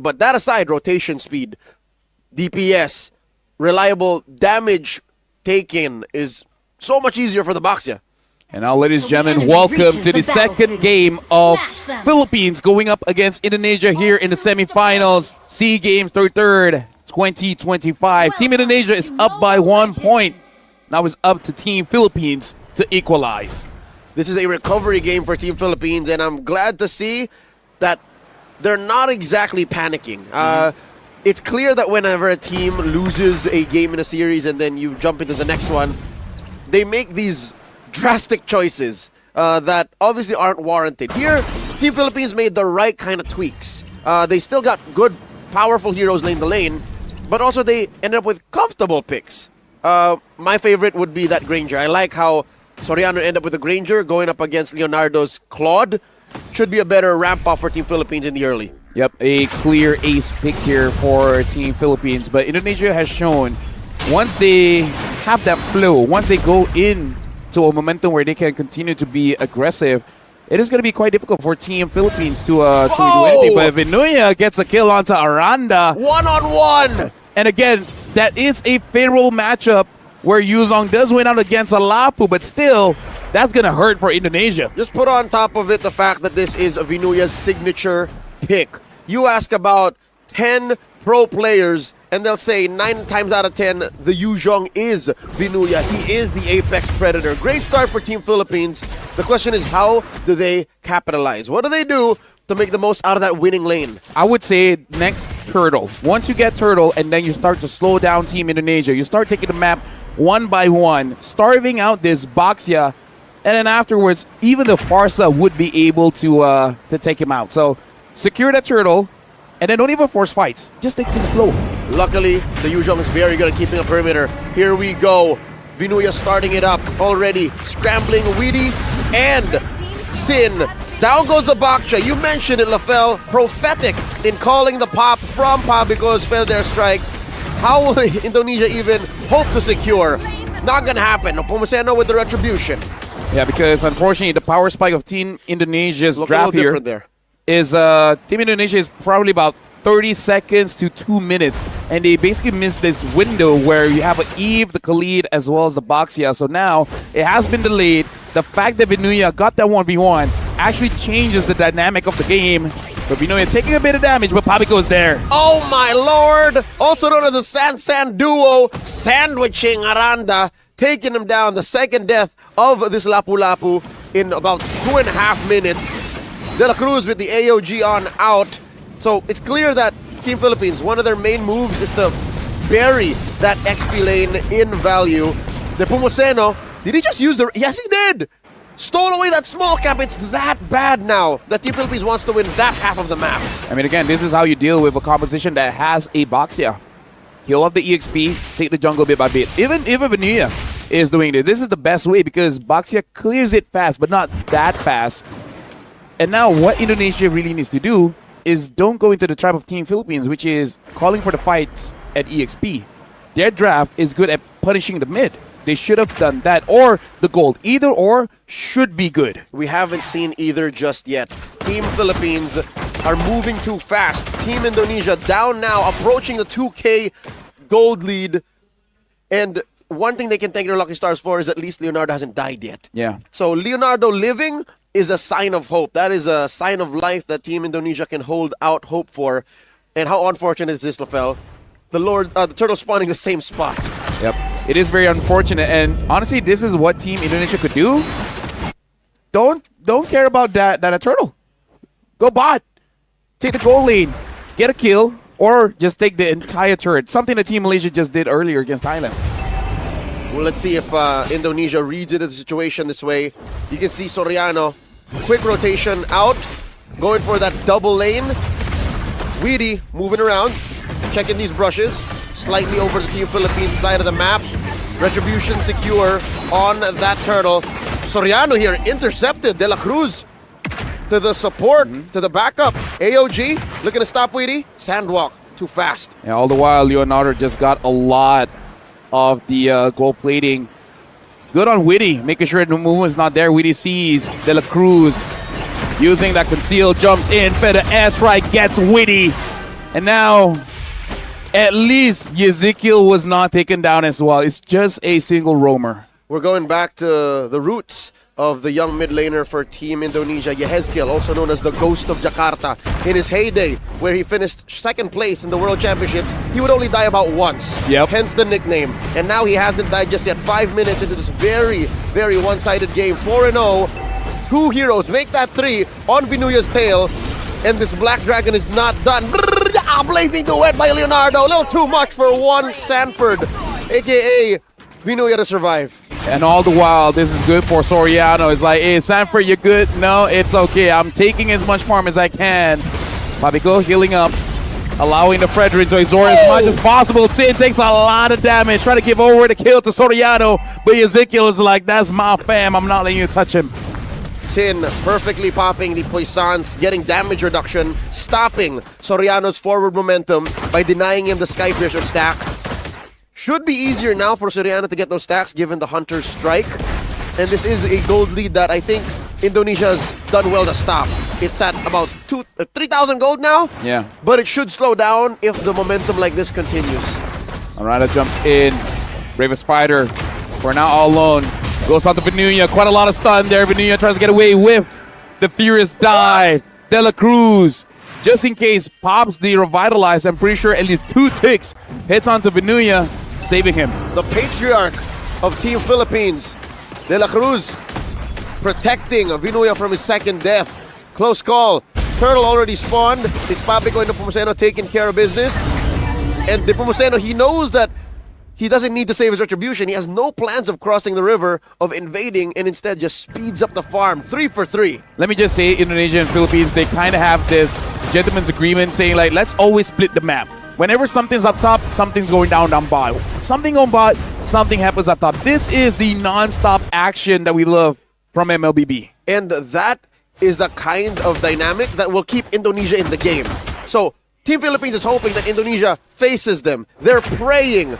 But that aside, rotation speed, DPS, reliable damage taken is so much easier for the Baxia. And now, ladies and gentlemen, welcome to the second game of Philippines going up against Indonesia here in the semifinals. SEA Games 3rd, 2025. Team Indonesia is up by 1 point. Now it's up to Team Philippines to equalize. This is a recovery game for Team Philippines, and I'm glad to see that they're not exactly panicking. It's clear that whenever a team loses a game in a series and then you jump into the next one, they make these drastic choices that obviously aren't warranted. Here, Team Philippines made the right kind of tweaks. They still got good, powerful heroes lane to lane, but also they ended up with comfortable picks. My favorite would be that Granger. I like how Soriano ended up with a Granger going up against Leonardo's Claude. Should be a better ramp-up for Team Philippines in the early. Yep, a clear ace pick here for Team Philippines. But Indonesia has shown once they have that flow, once they go in to a momentum where they can continue to be aggressive, it is going to be quite difficult for Team Philippines to do anything. But Vinuya gets a kill onto Aranda. One-on-one! And again, that is a favorable matchup where Yuzong does win out against Alapu, but still, that's going to hurt for Indonesia. Just put on top of it the fact that this is Vinuya's signature pick. You ask about 10 pro players, and they'll say 9 times out of 10, the Yuzong is Vinuya. He is the apex predator. Great start for Team Philippines. The question is, how do they capitalize? What do they do to make the most out of that winning lane? I would say next Turtle. Once you get Turtle and then you start to slow down Team Indonesia, you start taking the map one by one, starving out this Baxia, and then afterwards, even the Farsa would be able to take him out. So secure that Turtle, and then don't even force fights. Just take things slow. Luckily, the Yuzong is very good at keeping a perimeter. Here we go. Vinuya starting it up already. Scrambling Weedy and Sin. Down goes the Baxia. You mentioned it, Lafel. Prophetic in calling the pop from Pabico's fell their strike. How will Indonesia even hope to secure? Not gonna happen. Pumuseno with the retribution. Yeah, because unfortunately, the power spike of Team Indonesia's draft here there is Team Indonesia is probably about 30 seconds to 2 minutes, and they basically missed this window where you have Eve, the Khalid, as well as the Baxia. So now it has been delayed. The fact that Vinuya got that 1v1 actually changes the dynamic of the game. But Vinuya taking a bit of damage, but Pabico is there. Oh my lord! Also known as the San duo, sandwiching Aranda, taking him down. The second death of this Lapu-Lapu in about 2.5 minutes. De La Cruz with the AOG on out. So it's clear that Team Philippines, one of their main moves is to bury that XP lane in value. The Pumuseno, did he just use the... Yes, he did! Stole away that small cap. It's that bad now that Team Philippines wants to win that half of the map. I mean, again, this is how you deal with a composition that has a Baxia. Heal up the EXP, take the jungle bit by bit. Even Vinuya is doing this. This is the best way because Baxia clears it fast, but not that fast. And now what Indonesia really needs to do is don't go into the trap of Team Philippines, which is calling for the fights at EXP. Their draft is good at punishing the mid. They should have done that, or the gold. Either or should be good. We haven't seen either just yet. Team Philippines are moving too fast. Team Indonesia down now, approaching the 2K gold lead. And one thing they can thank their lucky stars for is at least Leonardo hasn't died yet. Yeah. So Leonardo living is a sign of hope. That is a sign of life that Team Indonesia can hold out hope for. And how unfortunate is this, Lafel? The turtle spawning the same spot. Yep. It is very unfortunate, and honestly, this is what Team Indonesia could do. Don't care about that a turtle. Go bot. Take the gold lane. Get a kill, or just take the entire turret. Something that Team Malaysia just did earlier against Thailand. Well, let's see if Indonesia reads into the situation this way. You can see Soriano, quick rotation out, going for that double lane. Weedy moving around, checking these brushes, slightly over the Team Philippines side of the map. Retribution secure on that turtle. Soriano here intercepted De La Cruz to the support, to the backup. AOG looking to stop Weedy. Sandwalk, too fast. Yeah, all the while, Leonardo just got a lot of the gold plating. Good on Witty, making sure the movement's not there. Witty sees De La Cruz using that conceal, jumps in, better airstrike, gets Witty. And now, at least Ezekiel was not taken down as well. It's just a single roamer. We're going back to the roots of the young mid laner for Team Indonesia, Yehezkiel, also known as the Ghost of Jakarta. In his heyday, where he finished second place in the World Championships, he would only die about once. Yep. Hence the nickname. And now he hasn't died just yet. 5 minutes into this very, very one-sided game. 4-0. Two heroes make that 3 on Vinuya's tail. And this Black Dragon is not done. Blazing duet by Leonardo. A little too much for one Sanford, a.k.a. Vinuya, to survive. And all the while, this is good for Soriano. It's like, hey, Sanford, you're good? No, it's okay. I'm taking as much farm as I can. Papico healing up, allowing the Frederick to absorb as much as possible. Sin takes a lot of damage, trying to give over the kill to Soriano, but Ezekiel is like, that's my fam. I'm not letting you touch him. Sin perfectly popping the Puissance, getting damage reduction, stopping Soriano's forward momentum by denying him the Sky Piercer stack. Should be easier now for Soriano to get those stacks given the Hunter's strike. And this is a gold lead that I think Indonesia's done well to stop. It's at about 3,000 gold now. Yeah. But it should slow down if the momentum like this continues. Arana jumps in. Bravest fighter, for now all alone. Goes out to Vinuya. Quite a lot of stun there. Vinuya tries to get away with the Furious Dive. De La Cruz, just in case, pops the Revitalize. I'm pretty sure at least 2 ticks hits onto Vinuya, saving him. The patriarch of Team Philippines, De La Cruz, protecting Vinuya from his second death. Close call. Turtle already spawned. It's Papico and Nepomuceno taking care of business. And Nepomuceno, he knows that he doesn't need to save his retribution. He has no plans of crossing the river, of invading, and instead just speeds up the farm. 3 for 3. Let me just say, Indonesia and Philippines, they kind of have this gentleman's agreement saying, like, let's always split the map. Whenever something's up top, something's going down bottom. Something on bot, something happens up top. This is the non-stop action that we love from MLBB. And that is the kind of dynamic that will keep Indonesia in the game. So, Team Philippines is hoping that Indonesia faces them. They're praying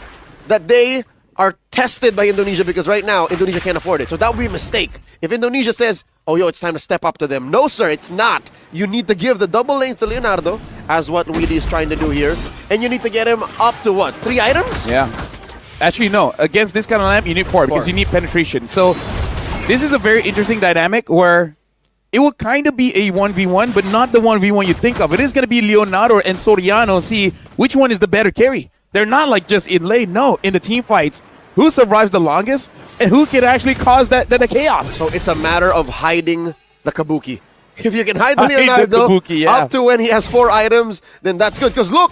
that they are tested by Indonesia because right now, Indonesia can't afford it. So that would be a mistake. If Indonesia says, oh, yo, it's time to step up to them. No, sir, it's not. You need to give the double lanes to Leonardo, as what Weedy is trying to do here. And you need to get him up to what? 3 items? Yeah. Actually, no. Against this kind of lamp, you need 4 because you need penetration. So this is a very interesting dynamic where it will kind of be a 1v1, but not the 1v1 you think of. It is going to be Leonardo and Soriano. See which one is the better carry. They're not like just in lane. No, in the team fights, who survives the longest and who can actually cause the chaos. So it's a matter of hiding the Kabuki. If you can hide the Leonardo Kabuki, yeah, up to when he has 4 items, then that's good. Because look,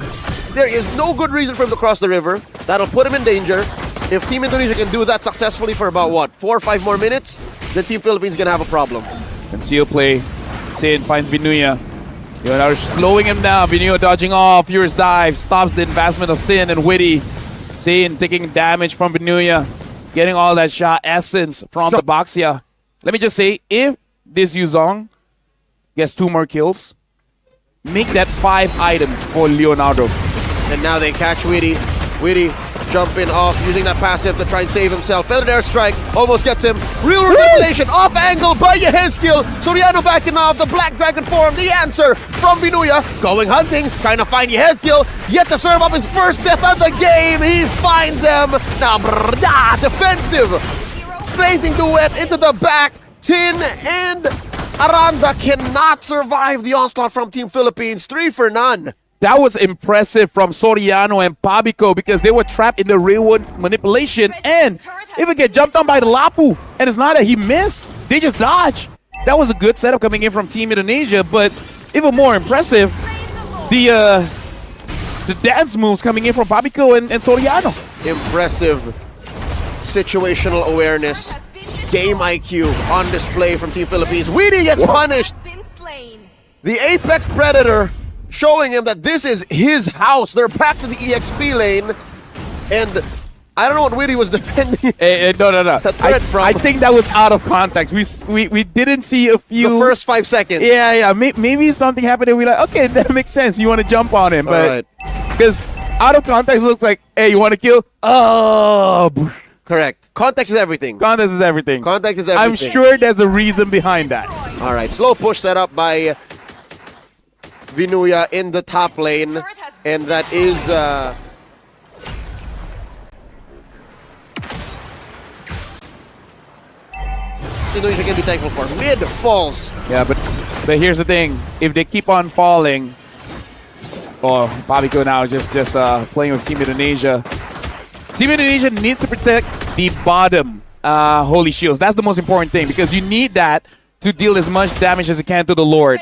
there is no good reason for him to cross the river. That'll put him in danger. If Team Indonesia can do that successfully for about, what, 4 or 5 more minutes, then Team Philippines is going to have a problem. Conceal play. Sin finds Vinuya. Leonardo slowing him down. Vinuya dodging off. Furious Dive stops the advancement of Sin and Witty. Sin taking damage from Vinuya. Getting all that shot essence from the Baxia. Let me just say, if this Yuzong gets 2 more kills, make that 5 items for Leonardo. And now they catch Witty. Witty jumping off, using that passive to try and save himself. Feathered Airstrike almost gets him. Real manipulation off angle by Yehezkiel. Soriano backing off. The Black Dragon form. The answer from Vinuya. Going hunting, trying to find Yehezkiel. Yet to serve up his first death of the game. He finds them. Now, defensive. Blazing duet into the back. Tin and Aranda cannot survive the onslaught from Team Philippines. 3 for none. That was impressive from Soriano and Pabico because they were trapped in the rearward manipulation. And if it get jumped on by the Lapu, and it's not that he missed, they just dodge. That was a good setup coming in from Team Indonesia, but even more impressive, the dance moves coming in from Pabico and Soriano. Impressive situational awareness, game IQ on display from Team Philippines. Weedy gets punished. The Apex Predator showing him that this is his house. They're back to the EXP lane. And I don't know what Weedy was defending. No. I think that was out of context. We didn't see a few... The first 5 seconds. Yeah. Maybe something happened and we're like, okay, that makes sense. You want to jump on him. But because out of context, it looks like, hey, you want to kill? Oh, correct. Context is everything. Context is everything. Context is everything. I'm sure there's a reason behind that. All right, slow push set up by Vinuya in the top lane. And that is Indonesia can be thankful for. Mid falls. Yeah, but here's the thing: if they keep on falling, Pabico now just playing with Team Indonesia. Team Indonesia needs to protect the bottom holy shields. That's the most important thing because you need that to deal as much damage as you can to the Lord.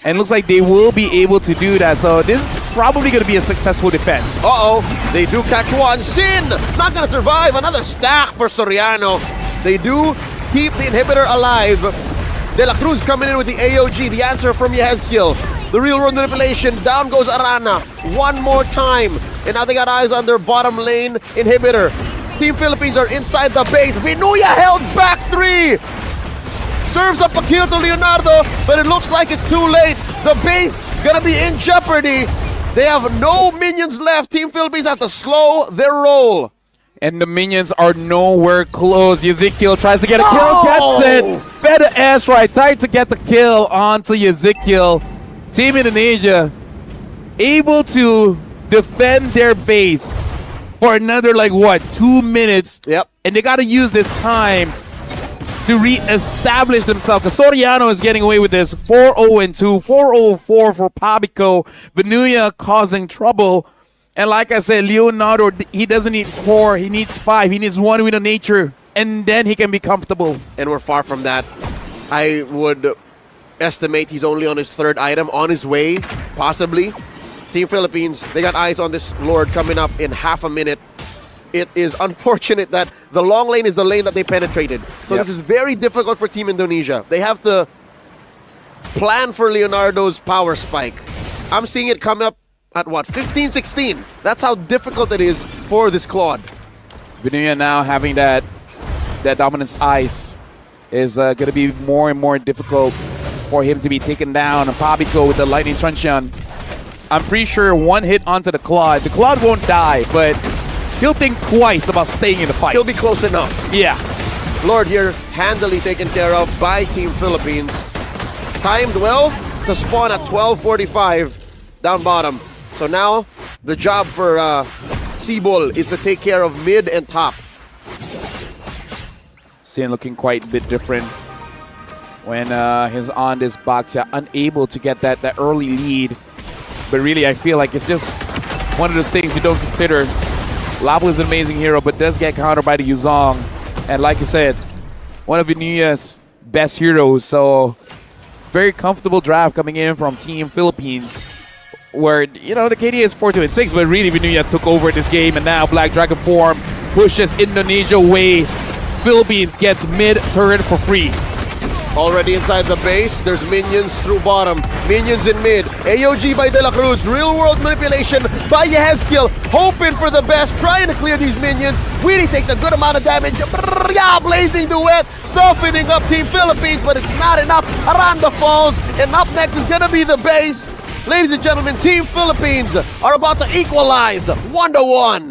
And it looks like they will be able to do that. So this is probably going to be a successful defense. Uh-oh, they do catch one. Sin, not going to survive. Another stack for Soriano. They do keep the inhibitor alive. De La Cruz coming in with the AOG, the answer from Yehezkiel. The real world manipulation, down goes Arana. One more time. And now they got eyes on their bottom lane inhibitor. Team Philippines are inside the base. Vinuya held back 3. Serves up a kill to Leonardo, but it looks like it's too late. The base gonna be in jeopardy. They have no minions left. Team Philippines have to slow their roll. And the minions are nowhere close. Ezekiel tries to get a kill, Oh! gets it. Better ass right, tied to get the kill onto Ezekiel. Team Indonesia able to defend their base for another 2 minutes. Yep. And they gotta use this time to re-establish themselves. Because Soriano is getting away with this. 4-0-2, 4-0-4 for Pabico. Vinuya causing trouble. And like I said, Leonardo, he doesn't need 4. He needs 5. He needs 1 win of nature. And then he can be comfortable. And we're far from that. I would estimate he's only on his 3rd item, on his way, possibly. Team Philippines, they got eyes on this Lord coming up in half a minute. It is unfortunate that the long lane is the lane that they penetrated. So Yep. this is very difficult for Team Indonesia. They have to plan for Leonardo's power spike. I'm seeing it come up at what, 15, 16. That's how difficult it is for this Claude. Vinuya now having that dominance ice is going to be more and more difficult for him to be taken down. And Pabico with the lightning truncheon. I'm pretty sure one hit onto the Claude won't die, but he'll think twice about staying in the fight. He'll be close enough. Yeah. Lord here, handily taken care of by Team Philippines. Timed well to spawn at 12:45 down bottom. So now the job for Sibol is to take care of mid and top. Sin looking quite a bit different when he's on this box. Yeah, unable to get that early lead. But really, I feel like it's just one of those things you don't consider. Labu is an amazing hero, but does get countered by the Yuzong. And like you said, one of Vinuya's best heroes. So very comfortable draft coming in from Team Philippines, where, the KD is 4-2-6, but really Vinuya took over this game, and now Black Dragon form pushes Indonesia away. Philippines gets mid turret for free. Already inside the base, there's minions through bottom. Minions in mid. AOG by De La Cruz. Real world manipulation by Yehezkiel. Hoping for the best, trying to clear these minions. Weedy takes a good amount of damage. Yeah, blazing duet. Softening up Team Philippines, but it's not enough. Aranda falls, and up next is gonna be the base. Ladies and gentlemen, Team Philippines are about to equalize 1-1.